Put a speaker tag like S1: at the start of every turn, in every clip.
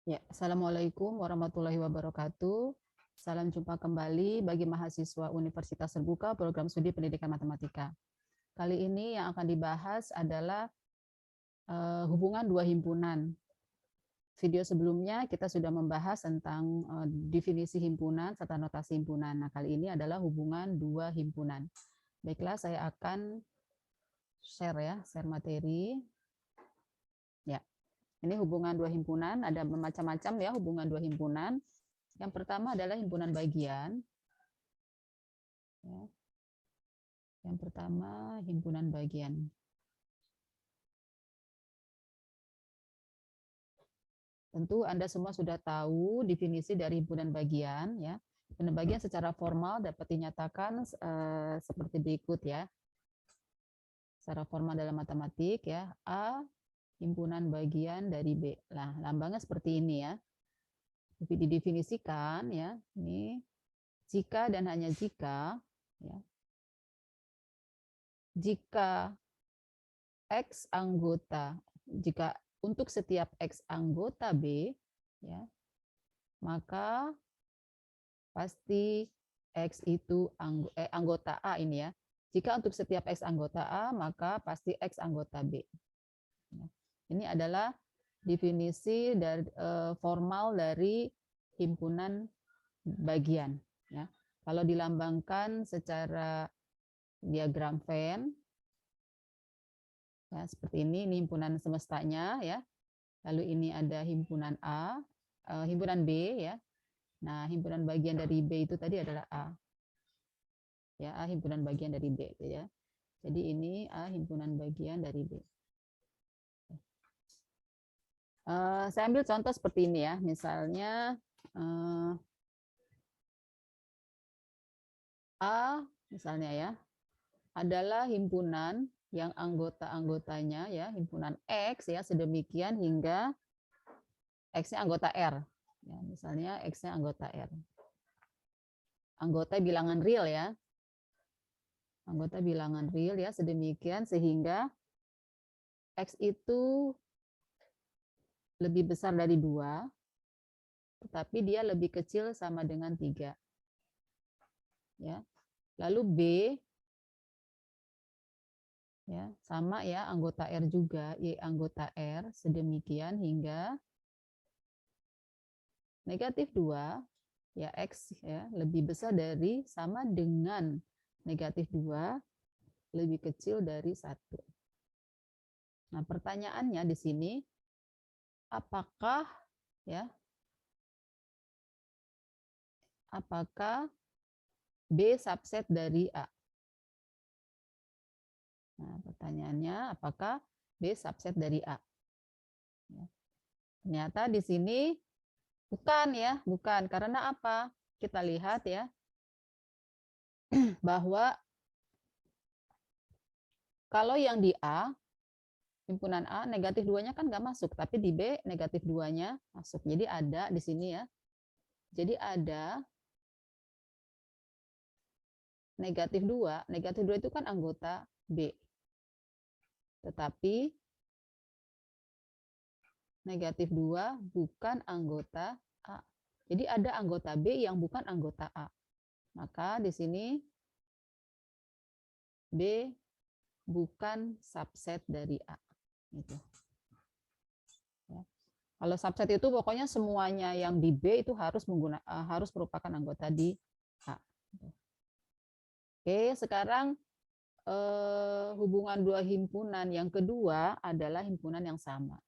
S1: Ya, Assalamualaikum warahmatullahi wabarakatuh. Salam jumpa kembali bagi mahasiswa Universitas Terbuka Program Studi Pendidikan Matematika. Kali ini yang akan dibahas adalah hubungan dua himpunan. Video sebelumnya kita sudah membahas tentang definisi himpunan serta notasi himpunan. Nah, kali ini adalah hubungan dua himpunan. Baiklah, saya akan share materi. Ya, ini hubungan dua himpunan, ada macam-macam ya hubungan dua himpunan. Yang pertama adalah himpunan bagian. Yang pertama, himpunan bagian. Tentu Anda semua sudah tahu definisi dari himpunan bagian. Ya. Himpunan bagian secara formal dapat dinyatakan seperti berikut ya. Secara formal dalam matematik ya, A himpunan bagian dari B. Nah, lambangnya seperti ini ya. Didefinisikan ya, ini jika dan hanya jika ya. Jika X anggota, jika untuk setiap X anggota B ya, maka pasti X itu anggota A ini ya. Jika untuk setiap X anggota A, maka pasti X anggota B. Ini adalah definisi dari formal dari himpunan bagian. Ya. Kalau dilambangkan secara diagram Venn, ya, seperti ini himpunan semestanya ya. Lalu ini ada himpunan A, himpunan B ya. Nah, himpunan bagian dari B itu tadi adalah A. Ya, A himpunan bagian dari B ya. Jadi ini A himpunan bagian dari B. Saya ambil contoh seperti ini ya. Misalnya A misalnya ya adalah himpunan yang anggota-anggotanya ya, himpunan X ya sedemikian hingga X-nya anggota R. Ya, misalnya X-nya anggota R. Anggota bilangan real ya. Anggota bilangan real ya sedemikian sehingga X itu lebih besar dari 2, tetapi dia lebih kecil sama dengan 3. Ya. Lalu B ya, sama ya anggota R juga, Y anggota R sedemikian hingga negatif 2 ya X ya lebih besar dari sama dengan negatif 2 lebih kecil dari 1. Nah, pertanyaannya di sini apakah ya apakah B subset dari A? Nah, pertanyaannya apakah B subset dari A? Ya. Ternyata di sini bukan ya, bukan. Karena apa? Kita lihat ya bahwa kalau yang di A himpunan A negatif 2-nya kan nggak masuk, tapi di B negatif 2-nya masuk. Jadi ada di sini ya. Jadi ada negatif 2. Negatif 2 itu kan anggota B. Tetapi negatif 2 bukan anggota A. Jadi ada anggota B yang bukan anggota A. Maka di sini B bukan subset dari A. Gitu. Ya. Kalau subset itu pokoknya semuanya yang di B itu harus merupakan anggota di A. Oke, sekarang hubungan dua himpunan yang kedua adalah himpunan yang sama.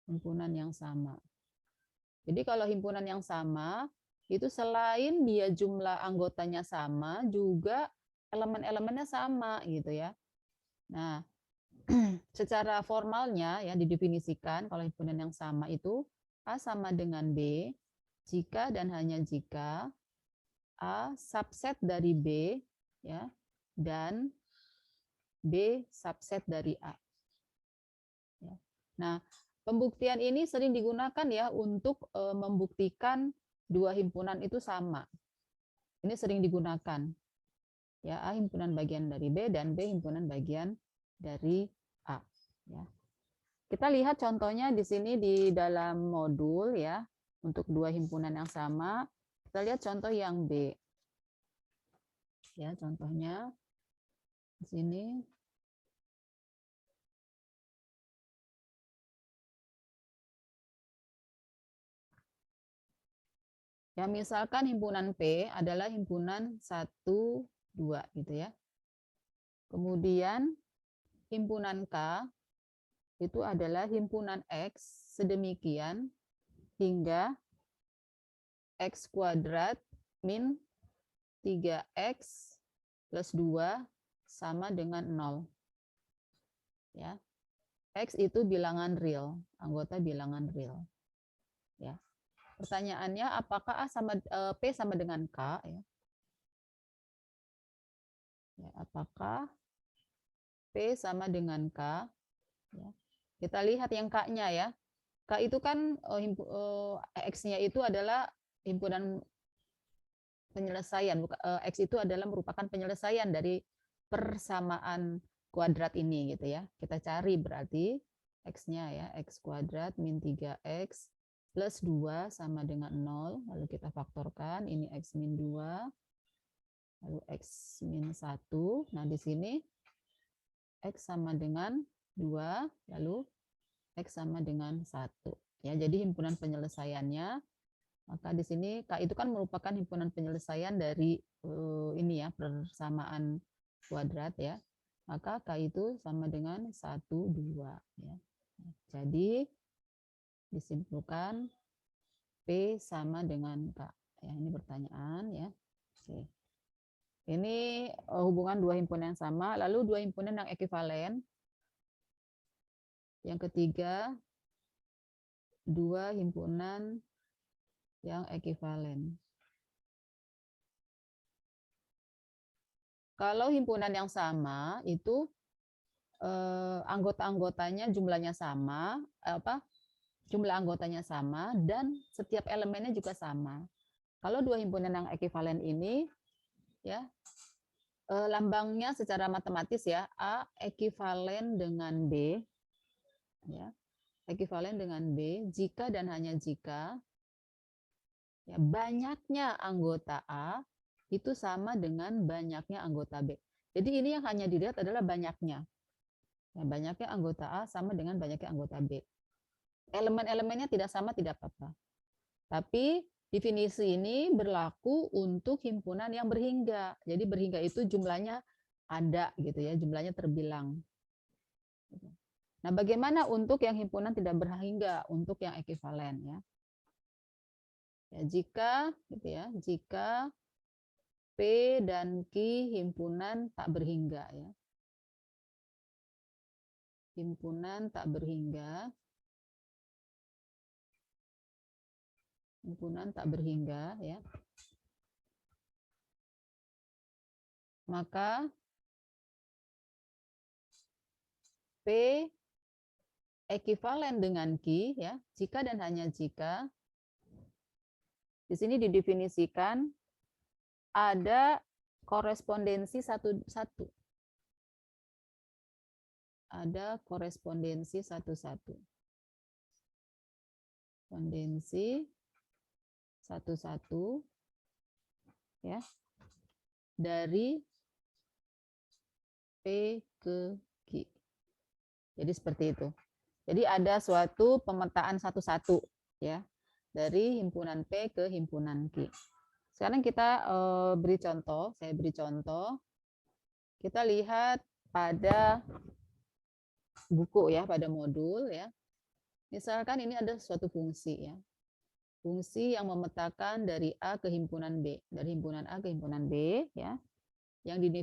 S1: Himpunan yang sama. Jadi kalau himpunan yang sama, itu selain dia jumlah anggotanya sama, juga elemen-elemennya sama gitu ya. Nah, secara formalnya ya didefinisikan kalau himpunan yang sama itu A sama dengan B jika dan hanya jika A subset dari B ya dan B subset dari A. Ya. Nah, pembuktian ini sering digunakan ya untuk membuktikan dua himpunan itu sama. Ini sering digunakan. Ya, A himpunan bagian dari B dan B himpunan bagian dari A. Ya. Kita lihat contohnya di sini di dalam modul ya, untuk dua himpunan yang sama. Kita lihat contoh yang B. Ya, contohnya di sini. Ya, misalkan himpunan P adalah himpunan 1, 2 gitu ya. Kemudian himpunan K itu adalah himpunan X sedemikian hingga X kuadrat min 3X plus 2 sama dengan 0. Ya. X itu bilangan real, anggota bilangan real. Ya. Pertanyaannya apakah P sama dengan K ya? Ya, apakah P sama dengan K? Ya. Kita lihat yang K-nya ya. K itu kan X-nya itu adalah himpunan penyelesaian. X itu adalah merupakan penyelesaian dari persamaan kuadrat ini gitu ya. Kita cari berarti X-nya ya, X kuadrat min 3X plus 2 sama dengan 0. Lalu kita faktorkan, ini X min 2, lalu X min 1. Nah, di sini X sama dengan 2, lalu X sama dengan 1. Ya, jadi himpunan penyelesaiannya, maka di sini K itu kan merupakan himpunan penyelesaian dari ini ya, persamaan kuadrat ya. Maka K itu sama dengan 1, 2 ya. Jadi disimpulkan P sama dengan K. Ya, ini pertanyaan ya. Oke. Ini hubungan dua himpunan yang sama, lalu dua himpunan yang ekivalen. Yang ketiga, dua himpunan yang ekivalen. Kalau himpunan yang sama itu anggota-anggotanya jumlahnya sama, jumlah anggotanya sama dan setiap elemennya juga sama. Kalau dua himpunan yang ekivalen ini ya lambangnya secara matematis ya, A ekivalen dengan B ya. Ekivalen dengan B jika dan hanya jika ya, banyaknya anggota A itu sama dengan banyaknya anggota B. Jadi ini yang hanya dilihat adalah banyaknya. Ya, banyaknya anggota A sama dengan banyaknya anggota B. Elemen-elemennya tidak sama tidak apa-apa. Tapi definisi ini berlaku untuk himpunan yang berhingga. Jadi berhingga itu jumlahnya ada gitu ya, jumlahnya terbilang. Nah, bagaimana untuk yang himpunan tidak berhingga, untuk yang ekivalen ya? Ya, jika gitu ya, jika P dan Q himpunan tak berhingga ya. Himpunan tak berhingga. Himpunan tak berhingga ya. Maka P ekivalen dengan Q ya, jika dan hanya jika di sini didefinisikan ada korespondensi satu-satu. Ada korespondensi satu-satu. Korespondensi satu-satu ya dari P ke Q. Jadi seperti itu. Jadi ada suatu pemetaan satu-satu ya dari himpunan P ke himpunan Q. Sekarang kita beri contoh, saya beri contoh. Kita lihat pada buku ya, pada modul ya. Misalkan ini ada suatu fungsi ya. Fungsi yang memetakan dari A ke himpunan B, dari himpunan A ke himpunan B ya. Yang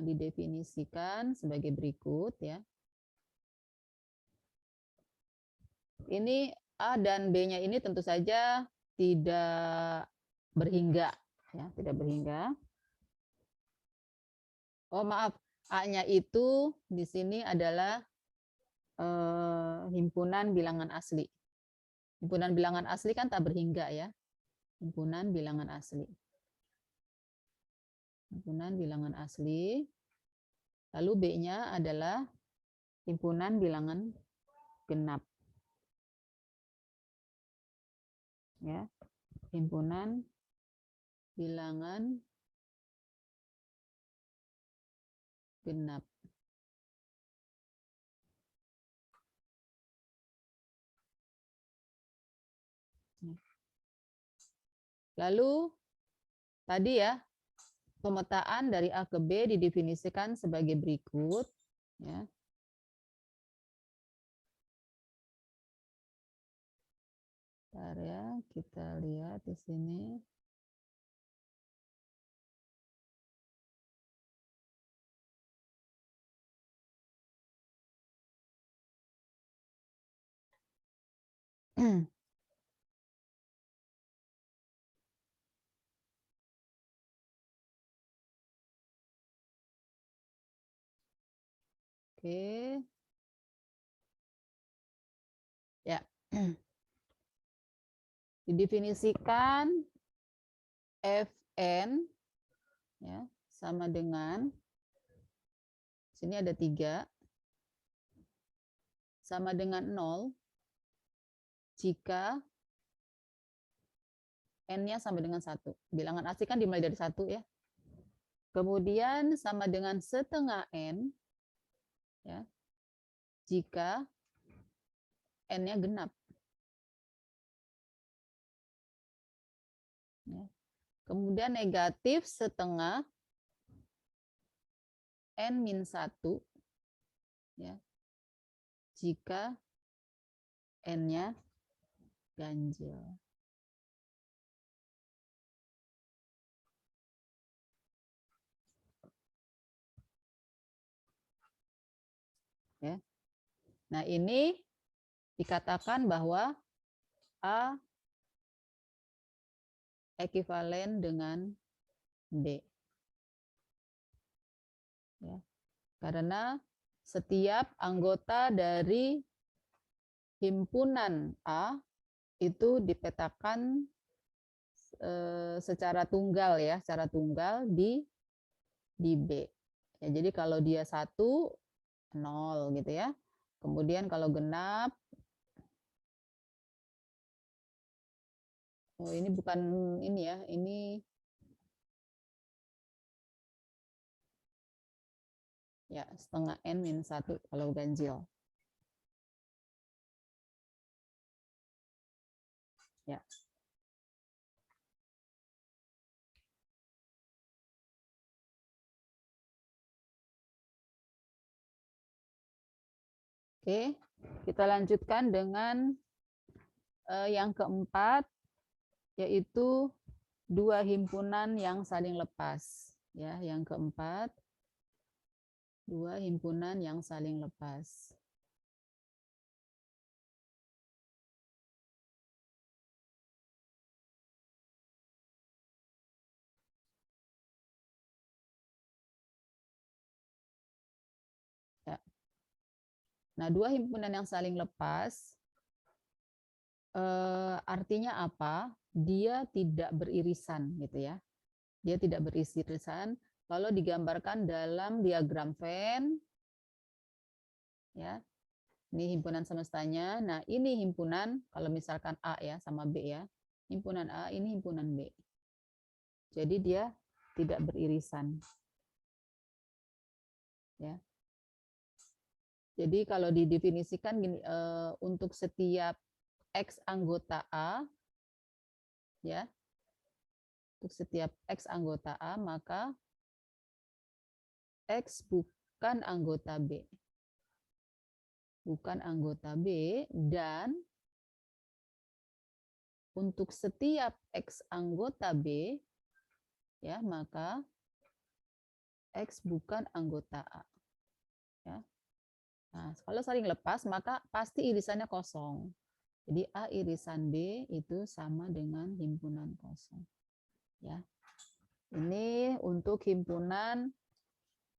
S1: didefinisikan sebagai berikut ya. Ini A dan B-nya ini tentu saja tidak berhingga ya, tidak berhingga. Oh, maaf, A-nya itu di sini adalah himpunan bilangan asli. Himpunan bilangan asli kan tak berhingga ya. Himpunan bilangan asli. Himpunan bilangan asli. Lalu B-nya adalah himpunan bilangan genap. Ya, himpunan bilangan genap. Lalu tadi ya, pemetaan dari A ke B didefinisikan sebagai berikut. Ya. Bentar ya, kita lihat di sini. Oke. Ya. Didefinisikan Fn ya, sama dengan, sini ada 3, sama dengan 0 jika N-nya sama dengan 1. Bilangan asli kan dimulai dari 1 ya. Kemudian sama dengan setengah N ya, jika N-nya genap. Ya. Kemudian negatif setengah N-1 ya, jika N-nya ganjil. Ya. Nah, ini dikatakan bahwa A ekivalen dengan B. Ya. Karena setiap anggota dari himpunan A itu dipetakan secara tunggal ya, secara tunggal di B. Ya, jadi kalau dia 1, 0 gitu ya. Kemudian kalau genap, oh ini bukan ini ya, ini ya setengah N-1 kalau ganjil. Ya. Oke, kita lanjutkan dengan yang keempat, yaitu dua himpunan yang saling lepas. Ya, yang keempat, dua himpunan yang saling lepas. Ya. Nah, dua himpunan yang saling lepas artinya apa? Dia tidak beririsan gitu ya. Dia tidak beririsan. Kalau digambarkan dalam diagram Venn, ya, ini himpunan semestanya. Nah, ini himpunan kalau misalkan A ya sama B ya. Himpunan A, ini himpunan B. Jadi dia tidak beririsan. Ya. Jadi kalau didefinisikan gini, untuk setiap X anggota A, ya, untuk setiap X anggota A, maka X bukan anggota B. Bukan anggota B, dan untuk setiap X anggota B, ya, maka X bukan anggota A. Ya. Nah, kalau saling lepas, maka pasti irisannya kosong. Jadi A irisan B itu sama dengan himpunan kosong. Ya. Ini untuk himpunan,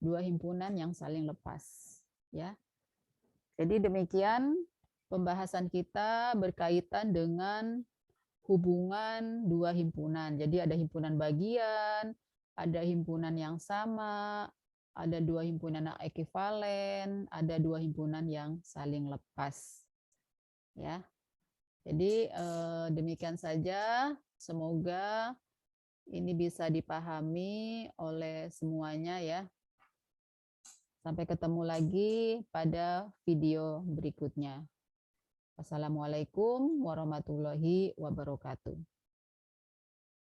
S1: dua himpunan yang saling lepas. Ya. Jadi demikian pembahasan kita berkaitan dengan hubungan dua himpunan. Jadi ada himpunan bagian, ada himpunan yang sama, ada 2 himpunan yang ekivalen, ada 2 himpunan yang saling lepas. Ya. Jadi demikian saja, semoga ini bisa dipahami oleh semuanya ya. Sampai ketemu lagi pada video berikutnya. Wassalamualaikum warahmatullahi wabarakatuh.